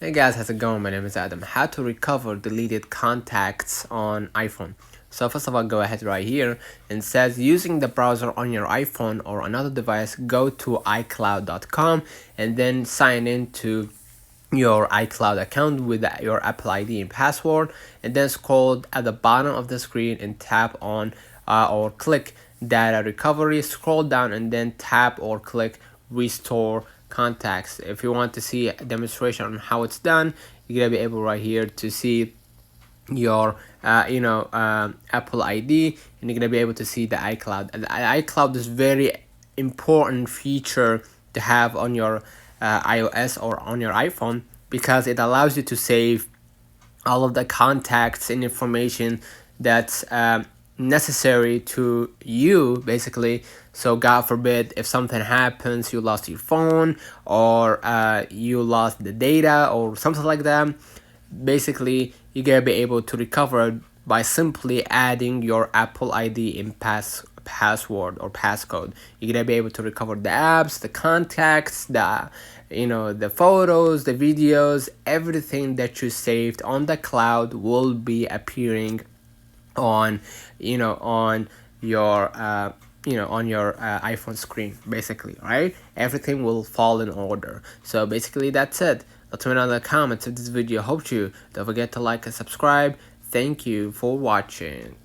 Hey guys, how's it going? My name is Adam. How to recover deleted contacts on iPhone. So first of all, go ahead right here and says using the browser on your iPhone or another device, go to iCloud.com and then sign in to your iCloud account with your Apple ID and password, and then scroll at the bottom of the screen and tap on or click data recovery. Scroll down and then tap or click restore contacts. If you want to see a demonstration on how it's done, you're gonna be able right here to see your Apple ID, and you're gonna be able to see the iCloud. And the iCloud is very important feature to have on your iOS or on your iPhone, because it allows you to save all of the contacts and information that's necessary to you, basically. So God forbid if something happens, you lost your phone or you lost the data or something like that, basically you're gonna be able to recover by simply adding your Apple ID and password or passcode. You're gonna be able to recover the apps, the contacts, the photos, the videos, everything that you saved on the cloud will be appearing on on your iPhone screen, basically, right? Everything will fall in order. So basically that's it. Let me know in the comments if this video helped you. Don't forget to like and subscribe. Thank you for watching.